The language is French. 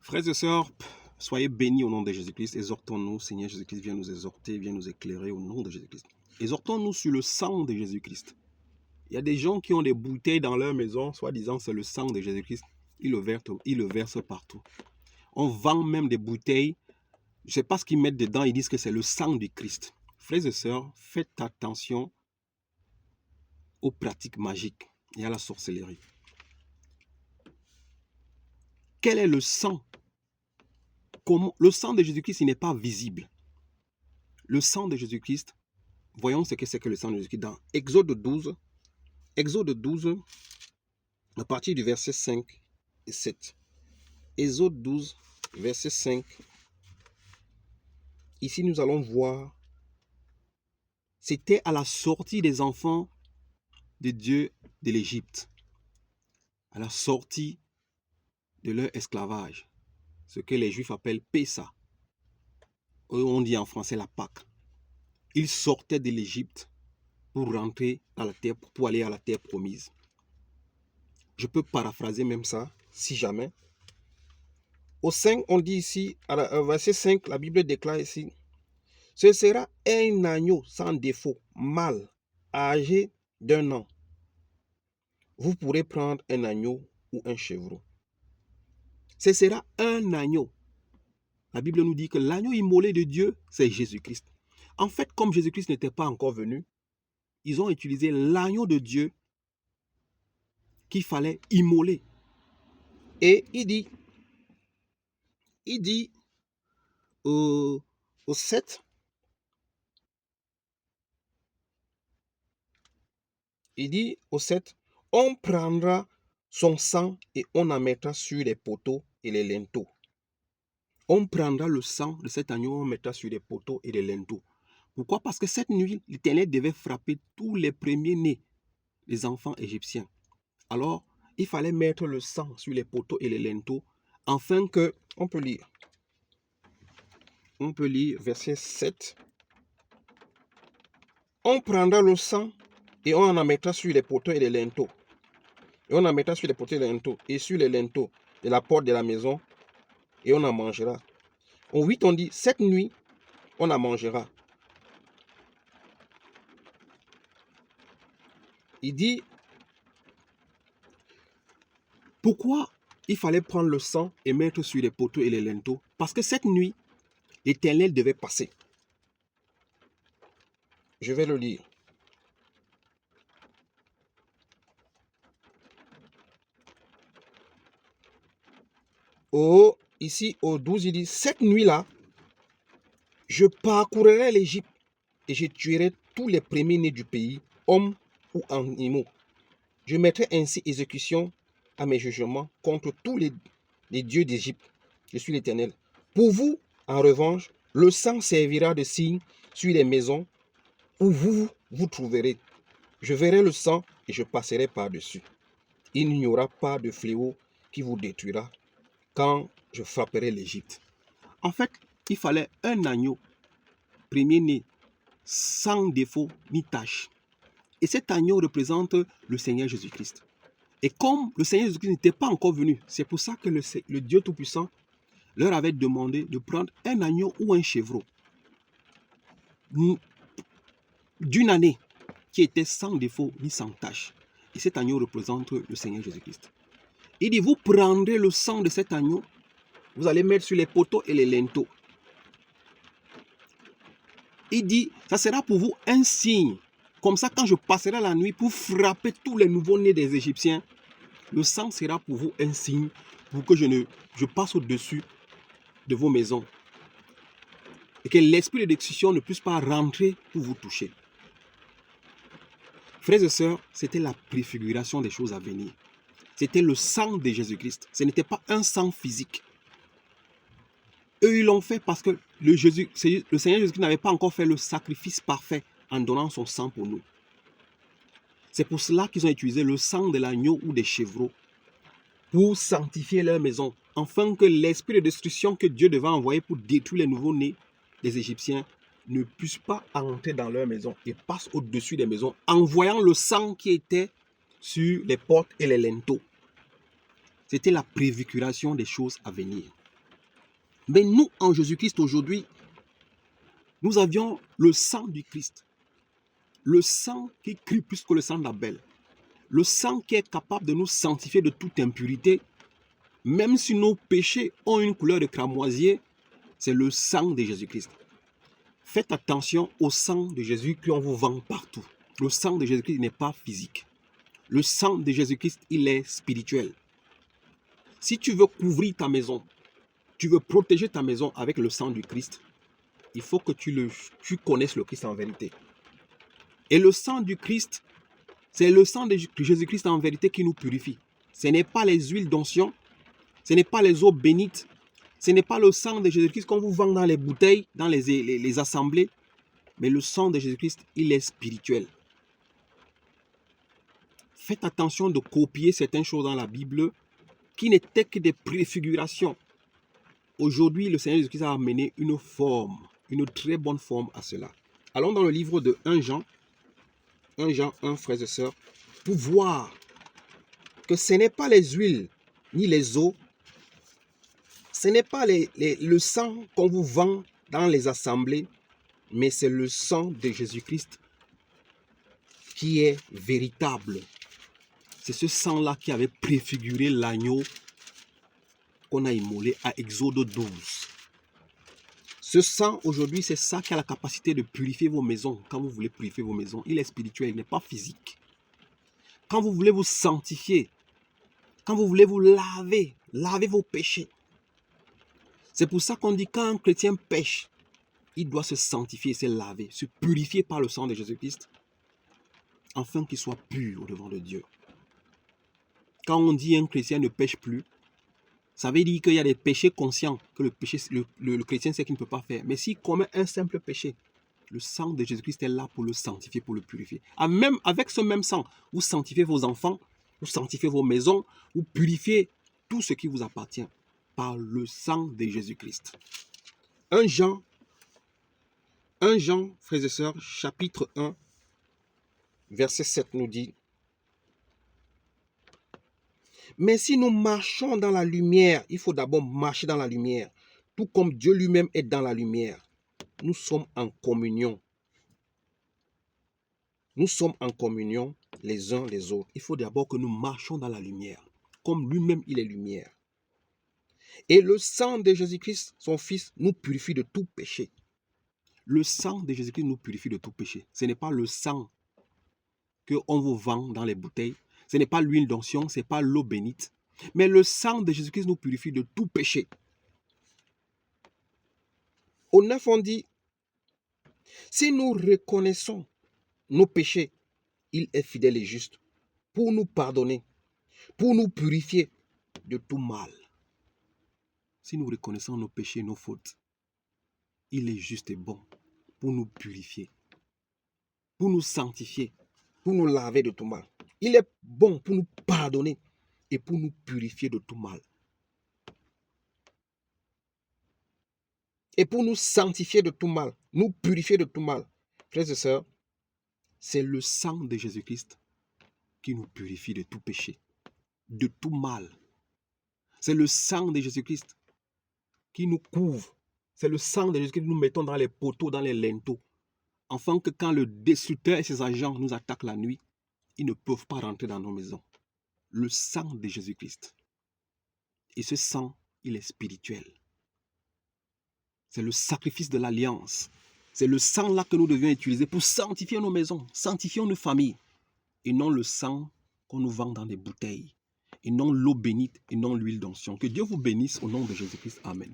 Frères et sœurs, soyez bénis au nom de Jésus-Christ. Exhortons-nous, Seigneur Jésus-Christ, viens nous exhorter, viens nous éclairer au nom de Jésus-Christ. Exhortons-nous sur le sang de Jésus-Christ. Il y a des gens qui ont des bouteilles dans leur maison, soi-disant c'est le sang de Jésus-Christ. Ils le versent partout. On vend même des bouteilles, je ne sais pas ce qu'ils mettent dedans, ils disent que c'est le sang du Christ. Frères et sœurs, faites attention aux pratiques magiques et à la sorcellerie. Quel est le sang? Le sang de Jésus-Christ, il n'est pas visible. Le sang de Jésus-Christ, voyons ce que c'est que le sang de Jésus-Christ dans Exode 12, à partir du verset 5 et 7. Exode 12, verset 5. Ici, nous allons voir, c'était à la sortie des enfants de Dieu de l'Égypte, à la sortie de leur esclavage, ce que les Juifs appellent Pessa. On dit en français la Pâque. Ils sortaient de l'Égypte pour rentrer à la terre, pour aller à la terre promise. Je peux paraphraser même ça, si jamais. Au 5, on dit ici, verset 5, la Bible déclare ici, « Ce sera un agneau sans défaut, mâle, âgé d'1 an. Vous pourrez prendre un agneau ou un chevreau. Ce sera un agneau. » La Bible nous dit que l'agneau immolé de Dieu, c'est Jésus-Christ. En fait, comme Jésus-Christ n'était pas encore venu, ils ont utilisé l'agneau de Dieu qu'il fallait immoler. Et il dit au 7, on prendra son sang et on en mettra sur les poteaux et les linteaux. On prendra le sang de cet agneau, on mettra sur les poteaux et les linteaux. Pourquoi? Parce que cette nuit, l'Éternel devait frapper tous les premiers-nés des enfants égyptiens. Alors, il fallait mettre le sang sur les poteaux et les linteaux, afin que, on peut lire verset 7. On prendra le sang et on en mettra sur les poteaux et les linteaux. Et on en mettra sur les poteaux et les linteaux, et sur les linteaux de la porte de la maison, et on en mangera. Au 8, on dit, cette nuit, on en mangera. Il dit, pourquoi il fallait prendre le sang et mettre sur les poteaux et les linteaux? Parce que cette nuit, l'Éternel devait passer. Je vais le lire. Ici, au 12, il dit, cette nuit-là, je parcourrai l'Égypte et je tuerai tous les premiers-nés du pays, hommes ou animaux. Je mettrai ainsi exécution à mes jugements contre tous les dieux d'Égypte. Je suis l'Éternel. Pour vous, en revanche, le sang servira de signe sur les maisons où vous trouverez. Je verrai le sang et je passerai par-dessus. Il n'y aura pas de fléau qui vous détruira quand je frapperai l'Égypte. En fait, il fallait un agneau, premier-né, sans défaut ni tache. Et cet agneau représente le Seigneur Jésus-Christ. Et comme le Seigneur Jésus-Christ n'était pas encore venu, c'est pour ça que le Dieu Tout-Puissant leur avait demandé de prendre un agneau ou un chevreau d'une année qui était sans défaut ni sans tache. Et cet agneau représente le Seigneur Jésus-Christ. Il dit, vous prendrez le sang de cet agneau, vous allez mettre sur les poteaux et les linteaux. Il dit, ça sera pour vous un signe. Comme ça, quand je passerai la nuit pour frapper tous les nouveaux-nés des Égyptiens, le sang sera pour vous un signe pour que je passe au-dessus de vos maisons. Et que l'esprit de destruction ne puisse pas rentrer pour vous toucher. Frères et sœurs, c'était la préfiguration des choses à venir. C'était le sang de Jésus-Christ. Ce n'était pas un sang physique. Eux, ils l'ont fait parce que le Seigneur Jésus-Christ n'avait pas encore fait le sacrifice parfait en donnant son sang pour nous. C'est pour cela qu'ils ont utilisé le sang de l'agneau ou des chevreaux pour sanctifier leur maison, afin que l'esprit de destruction que Dieu devait envoyer pour détruire les nouveaux-nés des Égyptiens ne puisse pas entrer dans leur maison et passe au-dessus des maisons, en voyant le sang qui était sur les portes et les linteaux. C'était la préfiguration des choses à venir. Mais nous, en Jésus-Christ aujourd'hui, nous avions le sang du Christ. Le sang qui crie plus que le sang d'Abel. Le sang qui est capable de nous sanctifier de toute impurité. Même si nos péchés ont une couleur de cramoisier, c'est le sang de Jésus-Christ. Faites attention au sang de Jésus qu'on vous vend partout. Le sang de Jésus-Christ n'est pas physique. Le sang de Jésus-Christ, il est spirituel. Si tu veux couvrir ta maison, tu veux protéger ta maison avec le sang du Christ, il faut que tu connaisses le Christ en vérité. Et le sang du Christ, c'est le sang de Jésus-Christ en vérité qui nous purifie. Ce n'est pas les huiles d'onction, ce n'est pas les eaux bénites, ce n'est pas le sang de Jésus-Christ qu'on vous vend dans les bouteilles, dans les assemblées, mais le sang de Jésus-Christ, il est spirituel. Faites attention de copier certaines choses dans la Bible qui n'étaient que des préfigurations. Aujourd'hui, le Seigneur Jésus-Christ a amené une forme, une très bonne forme à cela. Allons dans le livre de 1 Jean 1, frères et sœurs, pour voir que ce n'est pas les huiles ni les eaux, ce n'est pas le sang qu'on vous vend dans les assemblées, mais c'est le sang de Jésus-Christ qui est véritable. C'est ce sang-là qui avait préfiguré l'agneau qu'on a immolé à Exode 12. Ce sang, aujourd'hui, c'est ça qui a la capacité de purifier vos maisons. Quand vous voulez purifier vos maisons, il est spirituel, il n'est pas physique. Quand vous voulez vous sanctifier, quand vous voulez vous laver vos péchés. C'est pour ça qu'on dit quand un chrétien pêche, il doit se sanctifier, se laver, se purifier par le sang de Jésus-Christ, afin qu'il soit pur au devant de Dieu. Quand on dit un chrétien ne pêche plus, ça veut dire qu'il y a des péchés conscients que le chrétien sait qu'il ne peut pas faire. Mais s'il commet un simple péché, le sang de Jésus-Christ est là pour le sanctifier, pour le purifier. Même avec ce même sang, vous sanctifiez vos enfants, vous sanctifiez vos maisons, vous purifiez tout ce qui vous appartient par le sang de Jésus-Christ. 1 Jean, frères et sœurs, chapitre 1, verset 7 nous dit: mais si nous marchons dans la lumière, il faut d'abord marcher dans la lumière, tout comme Dieu lui-même est dans la lumière. Nous sommes en communion. Nous sommes en communion les uns les autres. Il faut d'abord que nous marchions dans la lumière, comme lui-même il est lumière. Et le sang de Jésus-Christ, son Fils, nous purifie de tout péché. Le sang de Jésus-Christ nous purifie de tout péché. Ce n'est pas le sang qu'on vous vend dans les bouteilles. Ce n'est pas l'huile d'onction, ce n'est pas l'eau bénite. Mais le sang de Jésus-Christ nous purifie de tout péché. Au 9, on dit: si nous reconnaissons nos péchés, il est fidèle et juste pour nous pardonner, pour nous purifier de tout mal. Si nous reconnaissons nos péchés, nos fautes, il est juste et bon pour nous purifier, pour nous sanctifier, pour nous laver de tout mal. Il est bon pour nous pardonner et pour nous purifier de tout mal. Et pour nous sanctifier de tout mal, nous purifier de tout mal. Frères et sœurs, c'est le sang de Jésus-Christ qui nous purifie de tout péché, de tout mal. C'est le sang de Jésus-Christ qui nous couvre. C'est le sang de Jésus-Christ que nous mettons dans les poteaux, dans les linteaux, afin que quand le destructeur et ses agents nous attaquent la nuit, ils ne peuvent pas rentrer dans nos maisons. Le sang de Jésus-Christ. Et ce sang, il est spirituel. C'est le sacrifice de l'alliance. C'est le sang-là que nous devions utiliser pour sanctifier nos maisons, sanctifier nos familles. Et non le sang qu'on nous vend dans des bouteilles. Et non l'eau bénite et non l'huile d'onction. Que Dieu vous bénisse au nom de Jésus-Christ. Amen.